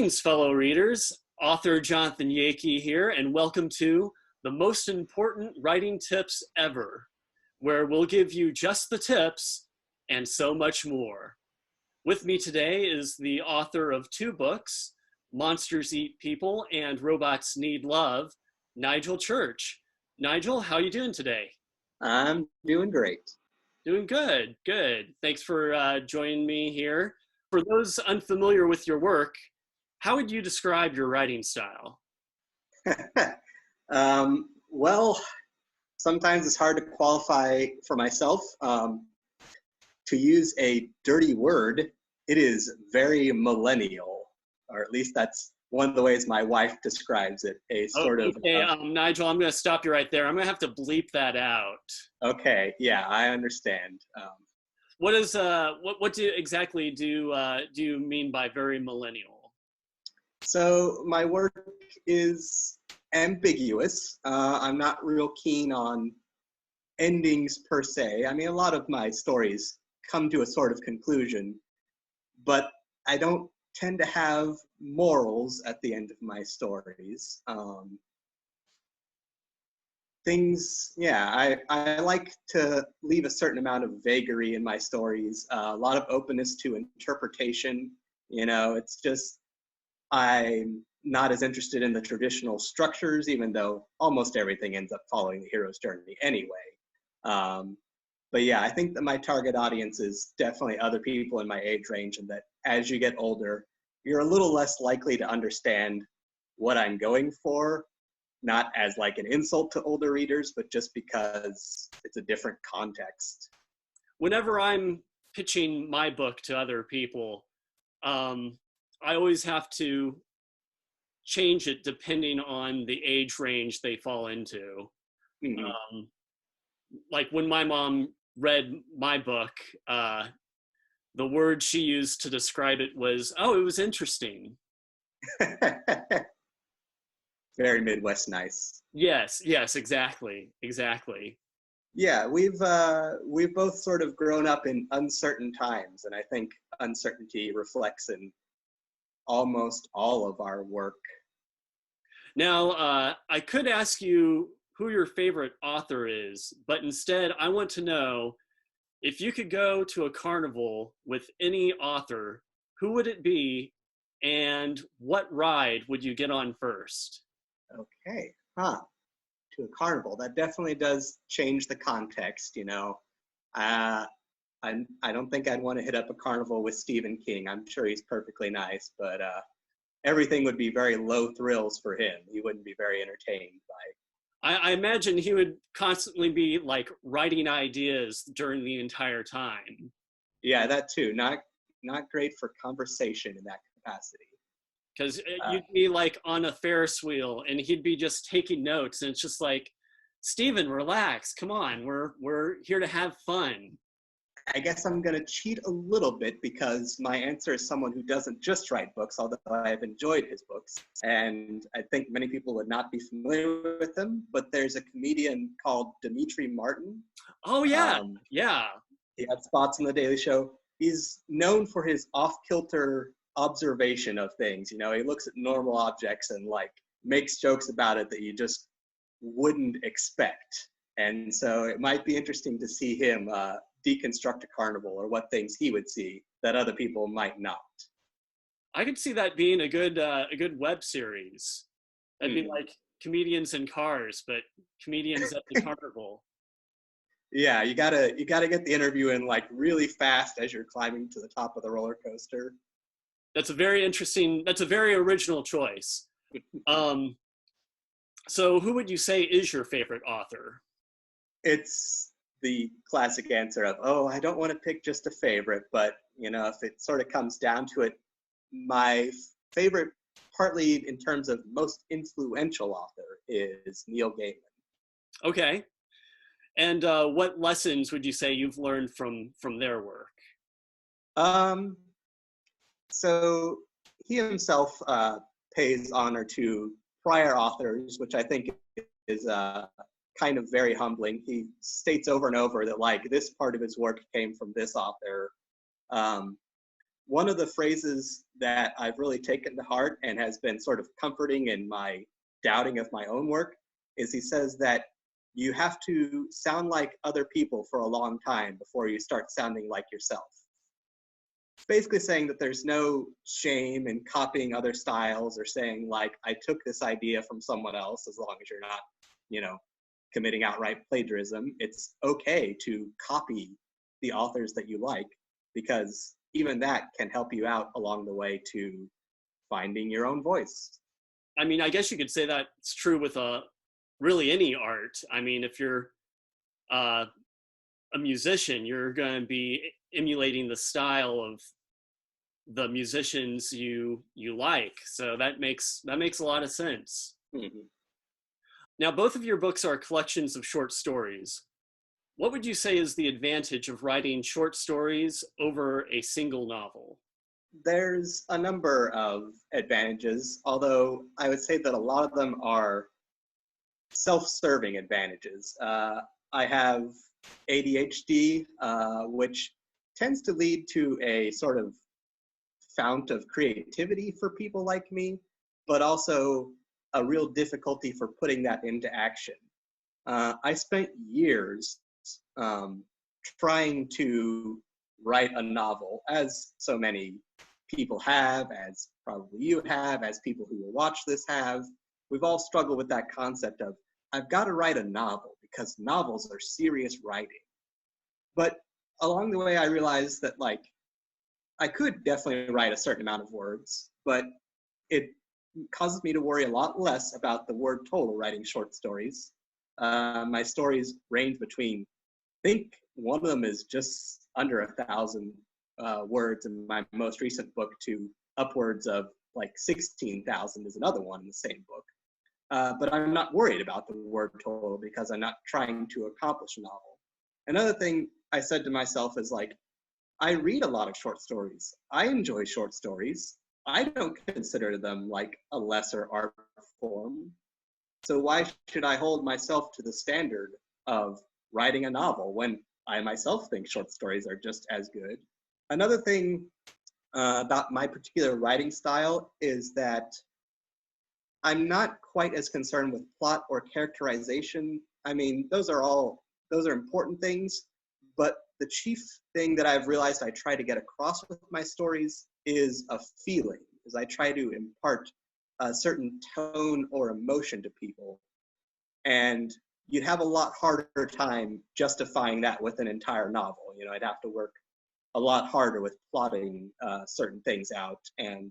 Greetings, fellow readers. Author Jonathan Yeakey here, and welcome to the most important writing tips ever, where we'll give you just the tips and so much more. With me today is the author of two books, Monsters Eat People and Robots Need Love, Nigel Church. Nigel, how are you doing today? I'm doing great. Doing good, good. Thanks for joining me here. For those unfamiliar with your work, how would you describe your writing style? Well, sometimes it's hard to qualify for myself. To use a dirty word, it is very millennial, or at least that's one of the ways my wife describes it. Nigel, I'm going to stop you right there. I'm going to have to bleep that out. Okay, yeah, I understand. What exactly do you mean by very millennial? So my work is ambiguous. I'm not real keen on endings per se. I mean, a lot of my stories come to a sort of conclusion, but I don't tend to have morals at the end of my stories. I like to leave a certain amount of vagary in my stories, a lot of openness to interpretation. It's just, I'm not as interested in the traditional structures, even though almost everything ends up following the hero's journey anyway. But yeah, I think that my target audience is definitely other people in my age range, and that as you get older, you're a little less likely to understand what I'm going for, not as like an insult to older readers, but just because it's a different context. Whenever I'm pitching my book to other people, I always have to change it depending on the age range they fall into. Mm-hmm. Like when my mom read my book, the word she used to describe it was, "Oh, it was interesting." Very Midwest nice. Yes, exactly. Yeah, we've both sort of grown up in uncertain times, and I think uncertainty reflects in almost all of our work. Now, I could ask you who your favorite author is, but instead I want to know, if you could go to a carnival with any author, who would it be, and what ride would you get on first? Okay, to a carnival. That definitely does change the context, I don't think I'd want to hit up a carnival with Stephen King. I'm sure he's perfectly nice, but everything would be very low thrills for him. He wouldn't be very entertained by. I imagine he would constantly be like writing ideas during the entire time. Yeah, that too. Not great for conversation in that capacity. Because you'd be like on a Ferris wheel and he'd be just taking notes, and it's just like, Stephen, relax, come on, we're here to have fun. I guess I'm going to cheat a little bit, because my answer is someone who doesn't just write books, although I've enjoyed his books. And I think many people would not be familiar with him, but there's a comedian called Demetri Martin. Oh, yeah, yeah. He had spots on The Daily Show. He's known for his off-kilter observation of things. He looks at normal objects and like makes jokes about it that you just wouldn't expect. And so it might be interesting to see him deconstruct a carnival, or what things he would see that other people might not. I could see that being a good web series. That'd be like Comedians in Cars, but comedians at the carnival. Yeah, you gotta get the interview in like really fast as you're climbing to the top of the roller coaster. That's a very original choice. So who would you say is your favorite author? It's the classic answer of, oh, I don't want to pick just a favorite, but if it sort of comes down to it, my favorite, partly in terms of most influential author, is Neil Gaiman. Okay. And what lessons would you say you've learned from their work? So he himself pays honor to prior authors, which I think is kind of very humbling. He states over and over that like this part of his work came from this author. one of the phrases that I've really taken to heart and has been sort of comforting in my doubting of my own work is he says that you have to sound like other people for a long time before you start sounding like yourself. Basically saying that there's no shame in copying other styles or saying like, I took this idea from someone else, as long as you're not, you know, committing outright plagiarism. It's okay to copy the authors that you like, because even that can help you out along the way to finding your own voice. I mean, I guess you could say that's true with really any art. I mean, if you're a musician, you're going to be emulating the style of the musicians you like. So that makes a lot of sense. Mm-hmm. Now, both of your books are collections of short stories. What would you say is the advantage of writing short stories over a single novel? There's a number of advantages, although I would say that a lot of them are self-serving advantages. I have ADHD, which tends to lead to a sort of fount of creativity for people like me, but also a real difficulty for putting that into action. I spent years trying to write a novel, as so many people have, as probably you have, as people who will watch this have. We've all struggled with that concept of, I've got to write a novel because novels are serious writing. But along the way, I realized that like, I could definitely write a certain amount of words, but it causes me to worry a lot less about the word total writing short stories. My stories range between, I think one of them is just under 1,000 words in my most recent book, to upwards of like 16,000 is another one in the same book. But I'm not worried about the word total because I'm not trying to accomplish a novel. Another thing I said to myself is like, I read a lot of short stories. I enjoy short stories. I don't consider them like a lesser art form. So why should I hold myself to the standard of writing a novel when I myself think short stories are just as good? Another thing about my particular writing style is that I'm not quite as concerned with plot or characterization. I mean, those are important things, but the chief thing that I've realized I try to get across with my stories is a feeling, is I try to impart a certain tone or emotion to people. And you'd have a lot harder time justifying that with an entire novel. You know, I'd have to work a lot harder with plotting certain things out and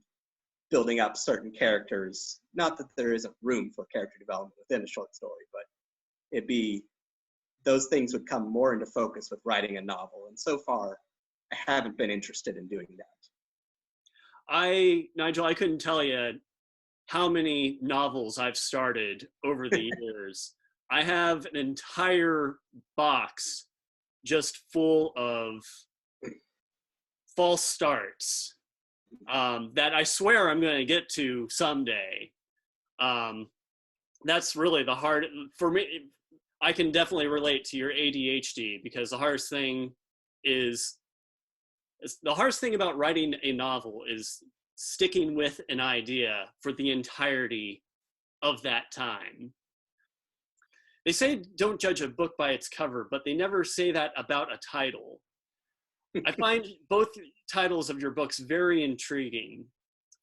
building up certain characters. Not that there isn't room for character development within a short story, but those things would come more into focus with writing a novel. And so far, I haven't been interested in doing that. Nigel, I couldn't tell you how many novels I've started over the years. I have an entire box just full of false starts that I swear I'm going to get to someday. That's really the hard, for me, I can definitely relate to your ADHD, because the hardest thing about writing a novel is sticking with an idea for the entirety of that time. They say don't judge a book by its cover, but they never say that about a title. I find both titles of your books very intriguing.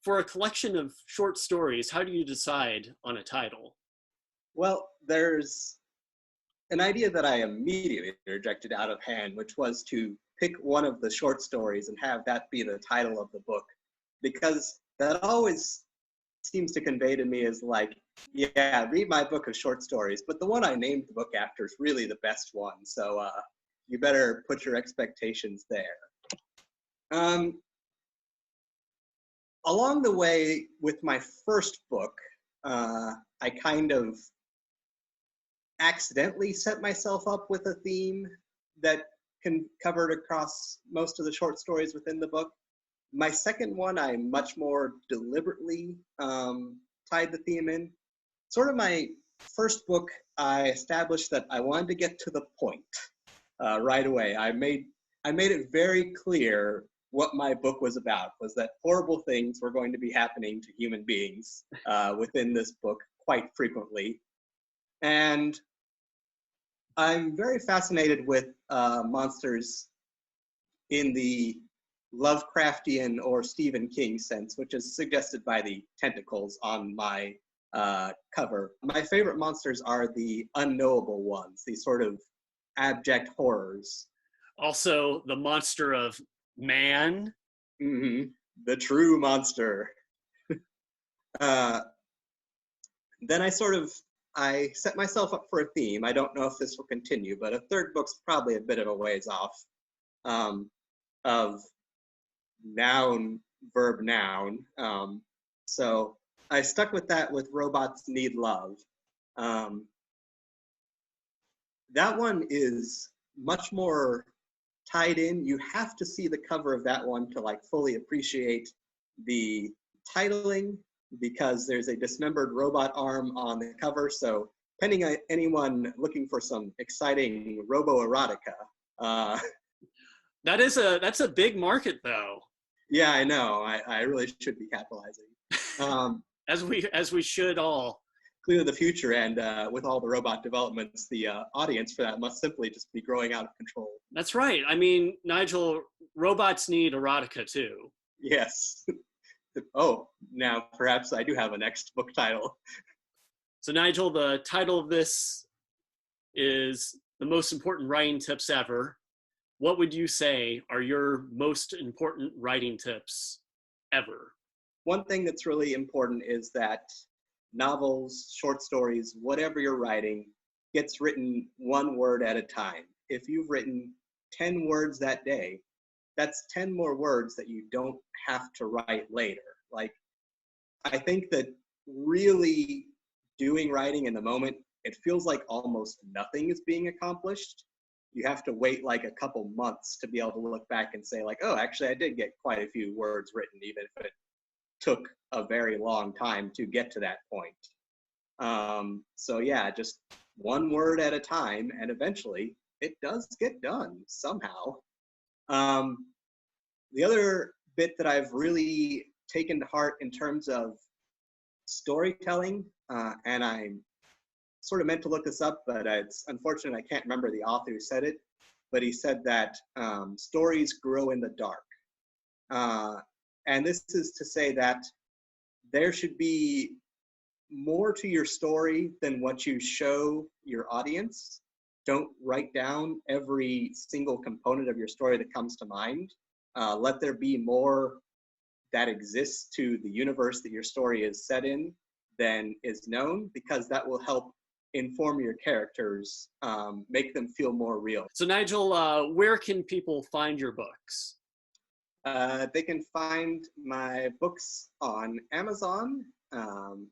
For a collection of short stories, how do you decide on a title? Well, there's an idea that I immediately rejected out of hand, which was to pick one of the short stories and have that be the title of the book, because that always seems to convey to me as like, yeah, read my book of short stories, but the one I named the book after is really the best one, so you better put your expectations there. Along the way with my first book, I kind of accidentally set myself up with a theme that can cover it across most of the short stories within the book. My second one, I much more deliberately tied the theme in. Sort of my first book, I established that I wanted to get to the point right away. I made it very clear what my book was about, was that horrible things were going to be happening to human beings within this book quite frequently. And I'm very fascinated with monsters in the Lovecraftian or Stephen King sense, which is suggested by the tentacles on my cover. My favorite monsters are the unknowable ones, these sort of abject horrors. Also, the monster of man. Mm-hmm. The true monster. Then I set myself up for a theme. I don't know if this will continue, but a third book's probably a bit of a ways off, of noun, verb, noun. So I stuck with that with Robots Need Love. That one is much more tied in. You have to see the cover of that one to like fully appreciate the titling, because there's a dismembered robot arm on the cover. So depending on anyone looking for some exciting robo-erotica. That's a big market though. Yeah, I know. I really should be capitalizing. As we should all. Clearly the future, and with all the robot developments, the audience for that must simply just be growing out of control. That's right. I mean, Nigel, robots need erotica too. Yes. Oh, now perhaps I do have a next book title. So Nigel, the title of this is The Most Important Writing Tips Ever. What would you say are your most important writing tips ever? One thing that's really important is that novels, short stories, whatever you're writing, gets written one word at a time. If you've written 10 words that day, that's 10 more words that you don't have to write later. Like, I think that really doing writing in the moment, it feels like almost nothing is being accomplished. You have to wait like a couple months to be able to look back and say like, oh, actually I did get quite a few words written, even if it took a very long time to get to that point. So yeah, just one word at a time, and eventually it does get done somehow. The other bit that I've really taken to heart in terms of storytelling, and I'm sort of meant to look this up, but it's unfortunate I can't remember the author who said it, but he said that stories grow in the dark. And this is to say that there should be more to your story than what you show your audience. Don't write down every single component of your story that comes to mind. Let there be more that exists to the universe that your story is set in than is known, because that will help inform your characters, make them feel more real. So Nigel, where can people find your books? They can find my books on Amazon.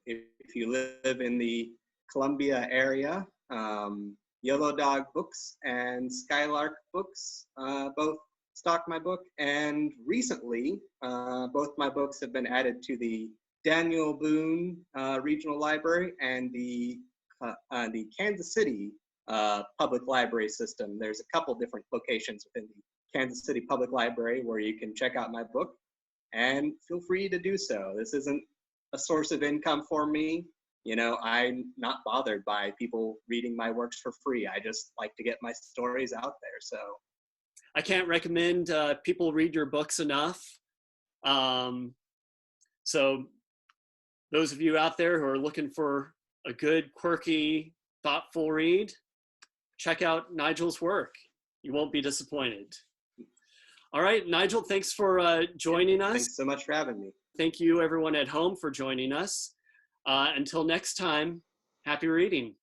If you live in the Columbia area, Yellow Dog Books and Skylark Books both stock my book. And recently, both my books have been added to the Daniel Boone Regional Library and the Kansas City Public Library system. There's a couple different locations within the Kansas City Public Library where you can check out my book, and feel free to do so. This isn't a source of income for me. You know, I'm not bothered by people reading my works for free. I just like to get my stories out there. So I can't recommend people read your books enough. So those of you out there who are looking for a good, quirky, thoughtful read, check out Nigel's work. You won't be disappointed. All right, Nigel, thanks for joining us. Thanks so much for having me. Thank you, everyone at home, for joining us. Until next time, happy reading.